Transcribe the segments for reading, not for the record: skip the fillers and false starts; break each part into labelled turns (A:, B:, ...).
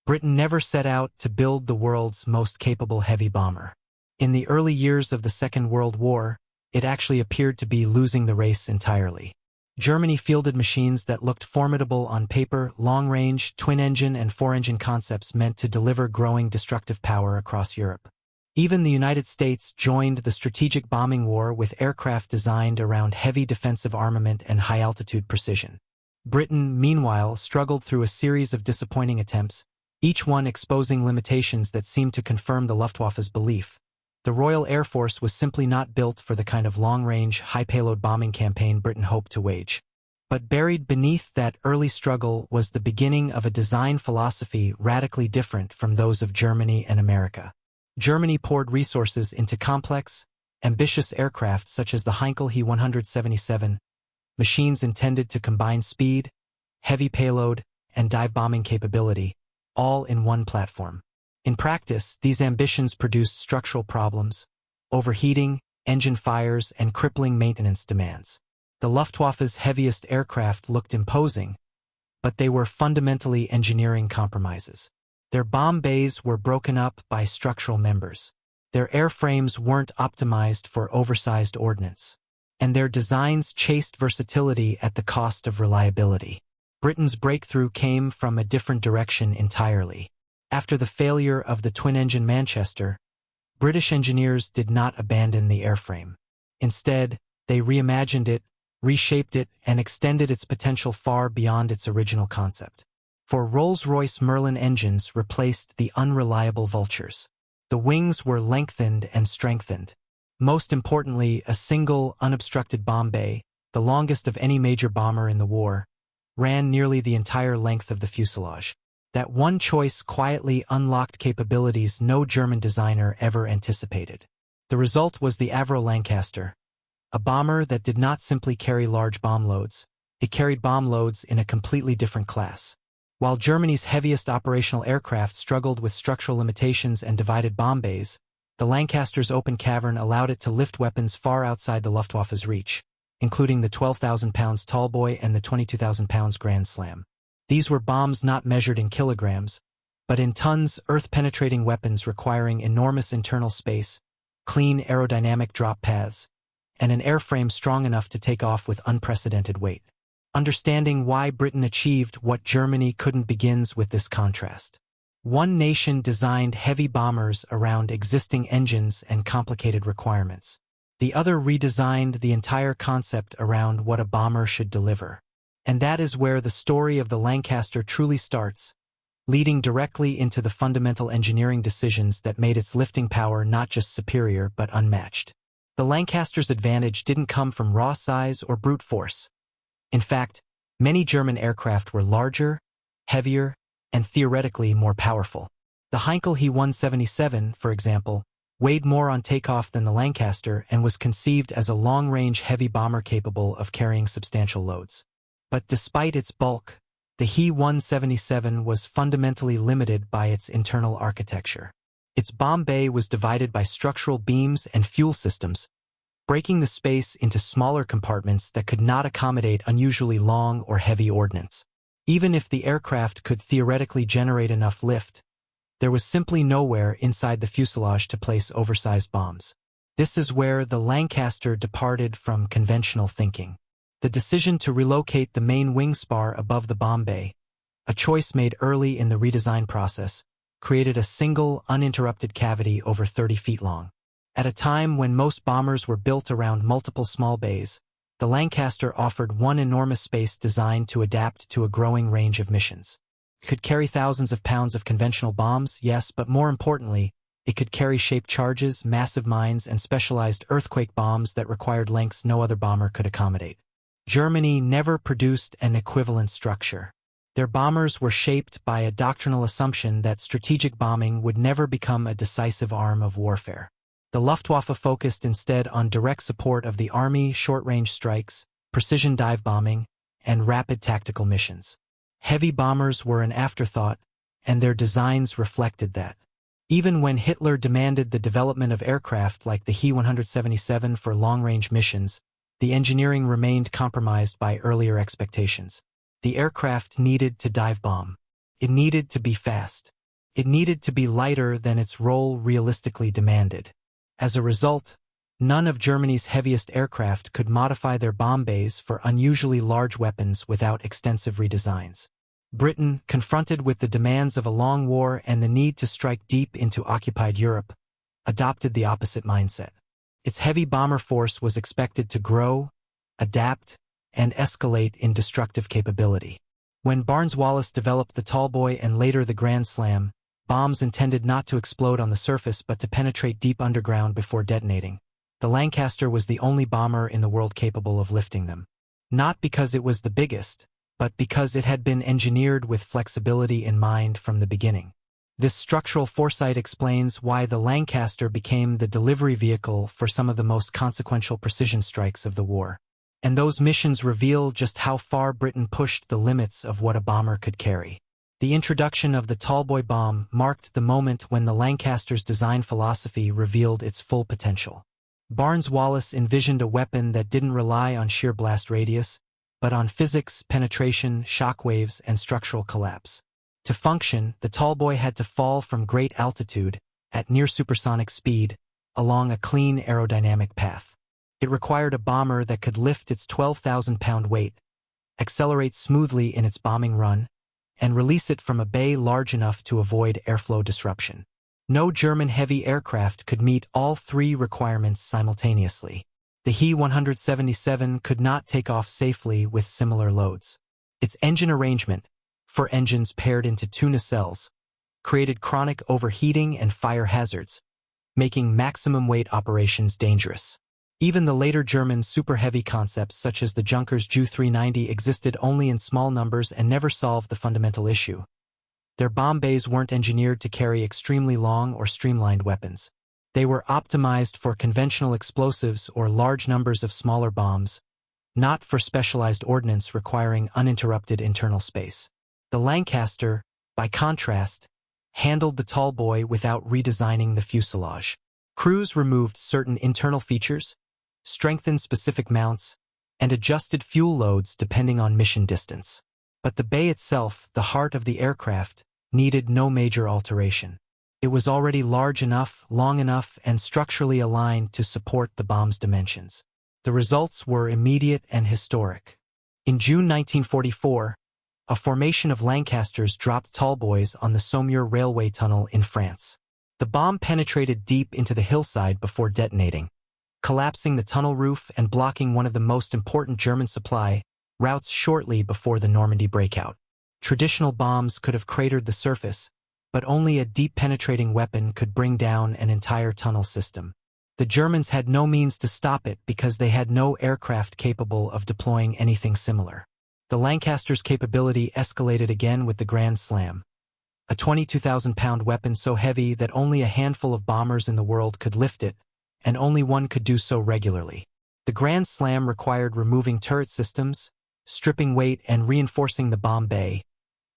A: Britain never set out to build the world's most capable heavy bomber. In the early years of the Second World War, it actually appeared to be losing the race entirely. Germany fielded machines that looked formidable on paper, long-range, twin-engine and four-engine concepts meant to deliver growing destructive power across Europe. Even the United States joined the strategic bombing war with aircraft designed around heavy defensive armament and high-altitude precision. Britain, meanwhile, struggled through a series of disappointing attempts, each one exposing limitations that seemed to confirm the Luftwaffe's belief. The Royal Air Force was simply not built for the kind of long-range, high-payload bombing campaign Britain hoped to wage. But buried beneath that early struggle was the beginning of a design philosophy radically different from those of Germany and America. Germany poured resources into complex, ambitious aircraft such as the Heinkel He 177, machines intended to combine speed, heavy payload, and dive bombing capability, all in one platform. In practice, these ambitions produced structural problems, overheating, engine fires, and crippling maintenance demands. The Luftwaffe's heaviest aircraft looked imposing, but they were fundamentally engineering compromises. Their bomb bays were broken up by structural members. Their airframes weren't optimized for oversized ordnance. And their designs chased versatility at the cost of reliability. Britain's breakthrough came from a different direction entirely. After the failure of the twin-engine Manchester, British engineers did not abandon the airframe. Instead, they reimagined it, reshaped it, and extended its potential far beyond its original concept. For Rolls-Royce Merlin engines replaced the unreliable Vultures. The wings were lengthened and strengthened. Most importantly, a single, unobstructed bomb bay, the longest of any major bomber in the war, ran nearly the entire length of the fuselage. That one choice quietly unlocked capabilities no German designer ever anticipated. The result was the Avro Lancaster, a bomber that did not simply carry large bomb loads, it carried bomb loads in a completely different class. While Germany's heaviest operational aircraft struggled with structural limitations and divided bomb bays, the Lancaster's open cavern allowed it to lift weapons far outside the Luftwaffe's reach, including the 12,000 pounds Tallboy and the 22,000 pounds Grand Slam. These were bombs not measured in kilograms, but in tons, earth-penetrating weapons requiring enormous internal space, clean aerodynamic drop paths, and an airframe strong enough to take off with unprecedented weight. Understanding why Britain achieved what Germany couldn't begins with this contrast. One nation designed heavy bombers around existing engines and complicated requirements. The other redesigned the entire concept around what a bomber should deliver. And that is where the story of the Lancaster truly starts, leading directly into the fundamental engineering decisions that made its lifting power not just superior but unmatched. The Lancaster's advantage didn't come from raw size or brute force. In fact, many German aircraft were larger, heavier, and theoretically more powerful. The Heinkel He 177, for example, weighed more on takeoff than the Lancaster and was conceived as a long-range heavy bomber capable of carrying substantial loads. But despite its bulk, the He 177 was fundamentally limited by its internal architecture. Its bomb bay was divided by structural beams and fuel systems, breaking the space into smaller compartments that could not accommodate unusually long or heavy ordnance. Even if the aircraft could theoretically generate enough lift, there was simply nowhere inside the fuselage to place oversized bombs. This is where the Lancaster departed from conventional thinking. The decision to relocate the main wing-spar above the bomb bay, a choice made early in the redesign process, created a single, uninterrupted cavity over 30 feet long. At a time when most bombers were built around multiple small bays, the Lancaster offered one enormous space designed to adapt to a growing range of missions. It could carry thousands of pounds of conventional bombs, yes, but more importantly, it could carry shaped charges, massive mines, and specialized earthquake bombs that required lengths no other bomber could accommodate. Germany never produced an equivalent structure. Their bombers were shaped by a doctrinal assumption that strategic bombing would never become a decisive arm of warfare. The Luftwaffe focused instead on direct support of the Army, short-range strikes, precision dive bombing, and rapid tactical missions. Heavy bombers were an afterthought, and their designs reflected that. Even when Hitler demanded the development of aircraft like the He 177 for long-range missions, the engineering remained compromised by earlier expectations. The aircraft needed to dive bomb. It needed to be fast. It needed to be lighter than its role realistically demanded. As a result, none of Germany's heaviest aircraft could modify their bomb bays for unusually large weapons without extensive redesigns. Britain, confronted with the demands of a long war and the need to strike deep into occupied Europe, adopted the opposite mindset. Its heavy bomber force was expected to grow, adapt, and escalate in destructive capability. When Barnes-Wallis developed the Tallboy and later the Grand Slam, bombs intended not to explode on the surface but to penetrate deep underground before detonating. The Lancaster was the only bomber in the world capable of lifting them. Not because it was the biggest, but because it had been engineered with flexibility in mind from the beginning. This structural foresight explains why the Lancaster became the delivery vehicle for some of the most consequential precision strikes of the war. And those missions reveal just how far Britain pushed the limits of what a bomber could carry. The introduction of the Tallboy bomb marked the moment when the Lancaster's design philosophy revealed its full potential. Barnes-Wallis envisioned a weapon that didn't rely on sheer blast radius, but on physics, penetration, shockwaves, and structural collapse. To function, the Tallboy had to fall from great altitude, at near supersonic speed, along a clean aerodynamic path. It required a bomber that could lift its 12,000-pound weight, accelerate smoothly in its bombing run, and release it from a bay large enough to avoid airflow disruption. No German heavy aircraft could meet all three requirements simultaneously. The He 177 could not take off safely with similar loads. Its engine arrangement, 4 engines paired into 2 nacelles, created chronic overheating and fire hazards, making maximum weight operations dangerous. Even the later German super-heavy concepts such as the Junkers Ju 390 existed only in small numbers and never solved the fundamental issue. Their bomb bays weren't engineered to carry extremely long or streamlined weapons. They were optimized for conventional explosives or large numbers of smaller bombs, not for specialized ordnance requiring uninterrupted internal space. The Lancaster, by contrast, handled the Tallboy without redesigning the fuselage. Crews removed certain internal features, strengthened specific mounts, and adjusted fuel loads depending on mission distance. But the bay itself, the heart of the aircraft, needed no major alteration. It was already large enough, long enough, and structurally aligned to support the bomb's dimensions. The results were immediate and historic. In June 1944, a formation of Lancasters dropped Tallboys on the Saumur railway tunnel in France. The bomb penetrated deep into the hillside before detonating, collapsing the tunnel roof and blocking one of the most important German supply routes shortly before the Normandy breakout. Traditional bombs could have cratered the surface, but only a deep penetrating weapon could bring down an entire tunnel system. The Germans had no means to stop it because they had no aircraft capable of deploying anything similar. The Lancaster's capability escalated again with the Grand Slam, a 22,000-pound weapon so heavy that only a handful of bombers in the world could lift it, and only one could do so regularly. The Grand Slam required removing turret systems, stripping weight, and reinforcing the bomb bay,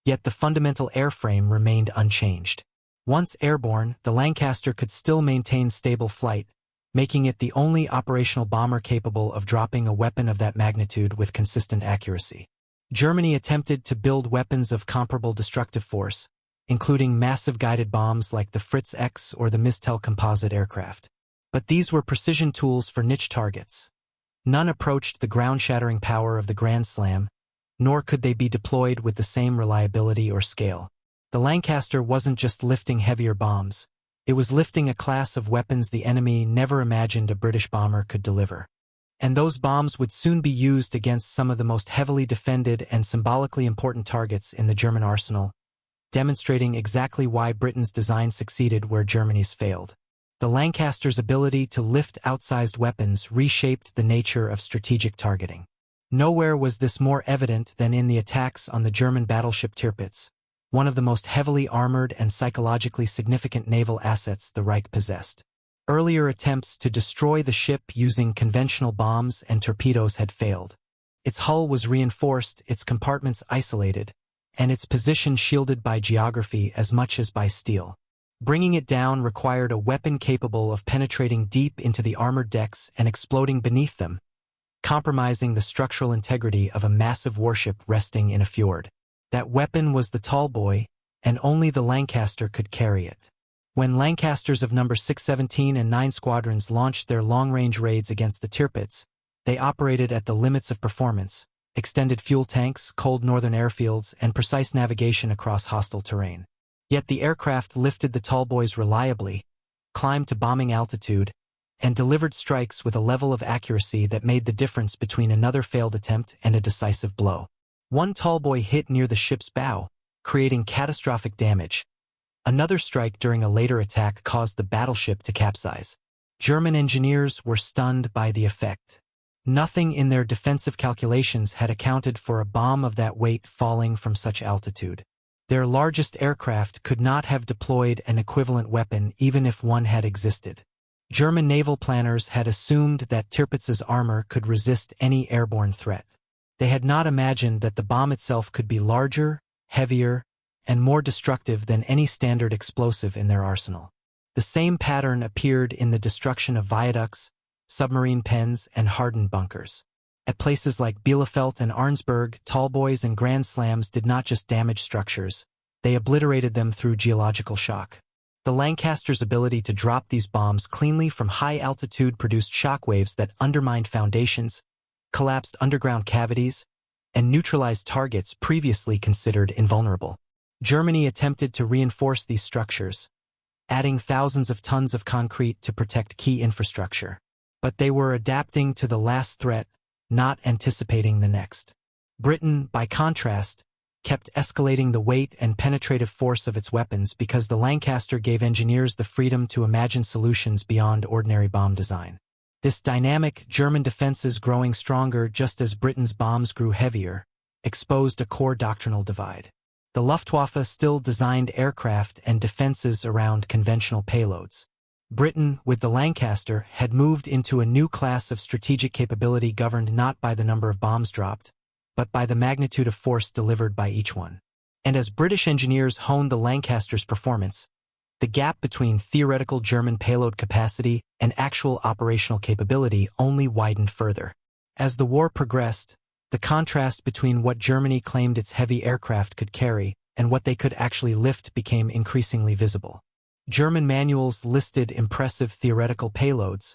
A: yet the fundamental airframe remained unchanged. Once airborne, the Lancaster could still maintain stable flight, making it the only operational bomber capable of dropping a weapon of that magnitude with consistent accuracy. Germany attempted to build weapons of comparable destructive force, including massive guided bombs like the Fritz X or the Mistel composite aircraft. But these were precision tools for niche targets. None approached the ground-shattering power of the Grand Slam, nor could they be deployed with the same reliability or scale. The Lancaster wasn't just lifting heavier bombs, it was lifting a class of weapons the enemy never imagined a British bomber could deliver. And those bombs would soon be used against some of the most heavily defended and symbolically important targets in the German arsenal, demonstrating exactly why Britain's design succeeded where Germany's failed. The Lancaster's ability to lift outsized weapons reshaped the nature of strategic targeting. Nowhere was this more evident than in the attacks on the German battleship Tirpitz, one of the most heavily armored and psychologically significant naval assets the Reich possessed. Earlier attempts to destroy the ship using conventional bombs and torpedoes had failed. Its hull was reinforced, its compartments isolated, and its position shielded by geography as much as by steel. Bringing it down required a weapon capable of penetrating deep into the armored decks and exploding beneath them, compromising the structural integrity of a massive warship resting in a fjord. That weapon was the Tallboy, and only the Lancaster could carry it. When Lancasters of No. 617 and 9 squadrons launched their long-range raids against the Tirpitz, they operated at the limits of performance, extended fuel tanks, cold northern airfields, and precise navigation across hostile terrain. Yet the aircraft lifted the Tallboys reliably, climbed to bombing altitude, and delivered strikes with a level of accuracy that made the difference between another failed attempt and a decisive blow. One Tallboy hit near the ship's bow, creating catastrophic damage. Another strike during a later attack caused the battleship to capsize. German engineers were stunned by the effect. Nothing in their defensive calculations had accounted for a bomb of that weight falling from such altitude. Their largest aircraft could not have deployed an equivalent weapon even if one had existed. German naval planners had assumed that Tirpitz's armor could resist any airborne threat. They had not imagined that the bomb itself could be larger, heavier, and more destructive than any standard explosive in their arsenal. The same pattern appeared in the destruction of viaducts, submarine pens, and hardened bunkers. At places like Bielefeld and Arnsberg, Tallboys and Grand Slams did not just damage structures, they obliterated them through geological shock. The Lancaster's ability to drop these bombs cleanly from high altitude produced shockwaves that undermined foundations, collapsed underground cavities, and neutralized targets previously considered invulnerable. Germany attempted to reinforce these structures, adding thousands of tons of concrete to protect key infrastructure. But they were adapting to the last threat, not anticipating the next. Britain, by contrast, kept escalating the weight and penetrative force of its weapons because the Lancaster gave engineers the freedom to imagine solutions beyond ordinary bomb design. This dynamic, German defenses growing stronger just as Britain's bombs grew heavier, exposed a core doctrinal divide. The Luftwaffe still designed aircraft and defenses around conventional payloads. Britain, with the Lancaster, had moved into a new class of strategic capability governed not by the number of bombs dropped, but by the magnitude of force delivered by each one. And as British engineers honed the Lancaster's performance, the gap between theoretical German payload capacity and actual operational capability only widened further. As the war progressed, the contrast between what Germany claimed its heavy aircraft could carry and what they could actually lift became increasingly visible. German manuals listed impressive theoretical payloads,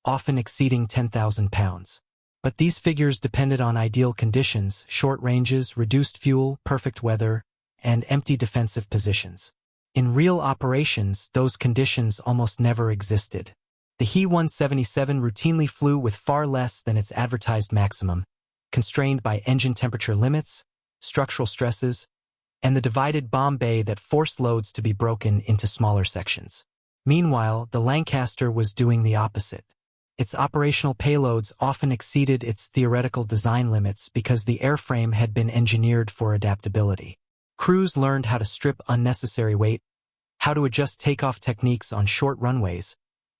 A: often exceeding 10,000 pounds. But these figures depended on ideal conditions, short ranges, reduced fuel, perfect weather, and empty defensive positions. In real operations, those conditions almost never existed. The He-177 routinely flew with far less than its advertised maximum, constrained by engine temperature limits, structural stresses, and the divided bomb bay that forced loads to be broken into smaller sections. Meanwhile, the Lancaster was doing the opposite. Its operational payloads often exceeded its theoretical design limits because the airframe had been engineered for adaptability. Crews learned how to strip unnecessary weight, how to adjust takeoff techniques on short runways,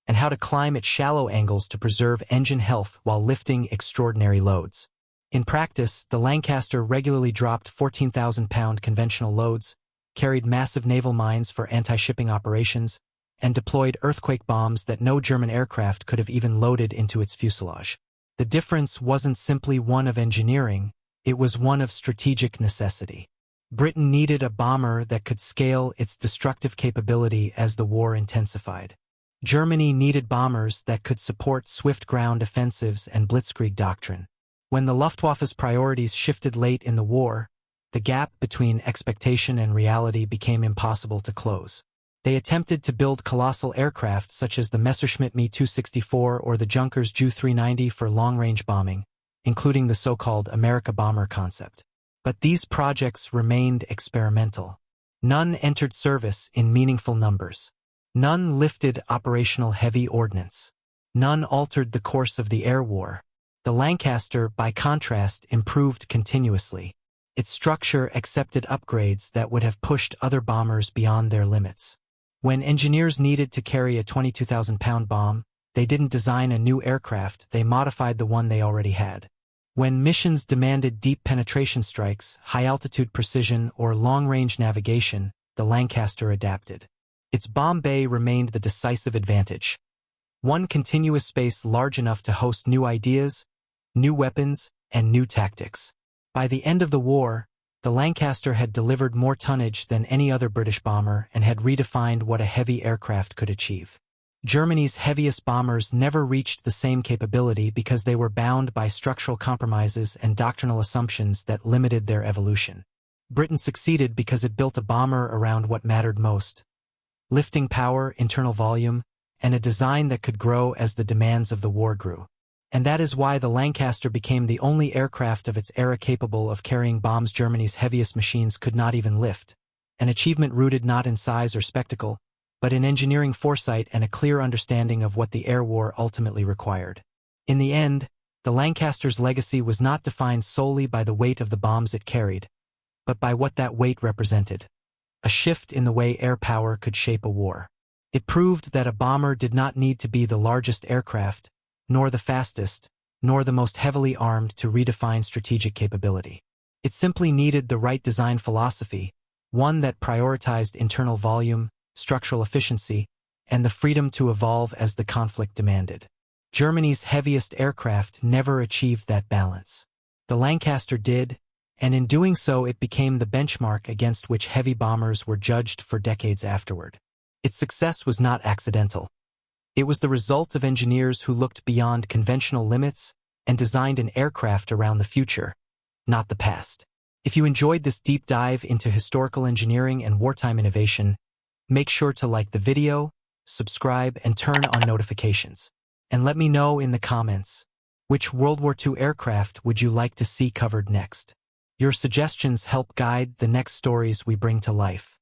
A: and how to climb at shallow angles to preserve engine health while lifting extraordinary loads. In practice, the Lancaster regularly dropped 14,000-pound conventional loads, carried massive naval mines for anti-shipping operations, and deployed earthquake bombs that no German aircraft could have even loaded into its fuselage. The difference wasn't simply one of engineering, it was one of strategic necessity. Britain needed a bomber that could scale its destructive capability as the war intensified. Germany needed bombers that could support swift ground offensives and blitzkrieg doctrine. When the Luftwaffe's priorities shifted late in the war, the gap between expectation and reality became impossible to close. They attempted to build colossal aircraft such as the Messerschmitt Me-264 or the Junkers Ju-390 for long-range bombing, including the so-called America Bomber concept. But these projects remained experimental. None entered service in meaningful numbers. None lifted operational heavy ordnance. None altered the course of the air war. The Lancaster, by contrast, improved continuously. Its structure accepted upgrades that would have pushed other bombers beyond their limits. When engineers needed to carry a 22,000-pound bomb, they didn't design a new aircraft, they modified the one they already had. When missions demanded deep penetration strikes, high-altitude precision, or long-range navigation, the Lancaster adapted. Its bomb bay remained the decisive advantage. One continuous space large enough to host new ideas, new weapons, and new tactics. By the end of the war, The Lancaster had delivered more tonnage than any other British bomber and had redefined what a heavy aircraft could achieve. Germany's heaviest bombers never reached the same capability because they were bound by structural compromises and doctrinal assumptions that limited their evolution. Britain succeeded because it built a bomber around what mattered most: lifting power, internal volume, and a design that could grow as the demands of the war grew. And that is why the Lancaster became the only aircraft of its era capable of carrying bombs Germany's heaviest machines could not even lift, an achievement rooted not in size or spectacle, but in engineering foresight and a clear understanding of what the air war ultimately required. In the end, the Lancaster's legacy was not defined solely by the weight of the bombs it carried, but by what that weight represented: a shift in the way air power could shape a war. It proved that a bomber did not need to be the largest aircraft, nor the fastest, nor the most heavily armed to redefine strategic capability. It simply needed the right design philosophy, one that prioritized internal volume, structural efficiency, and the freedom to evolve as the conflict demanded. Germany's heaviest aircraft never achieved that balance. The Lancaster did, and in doing so it became the benchmark against which heavy bombers were judged for decades afterward. Its success was not accidental. It was the result of engineers who looked beyond conventional limits and designed an aircraft around the future, not the past. If you enjoyed this deep dive into historical engineering and wartime innovation, make sure to like the video, subscribe, and turn on notifications. And let me know in the comments, which World War II aircraft would you like to see covered next? Your suggestions help guide the next stories we bring to life.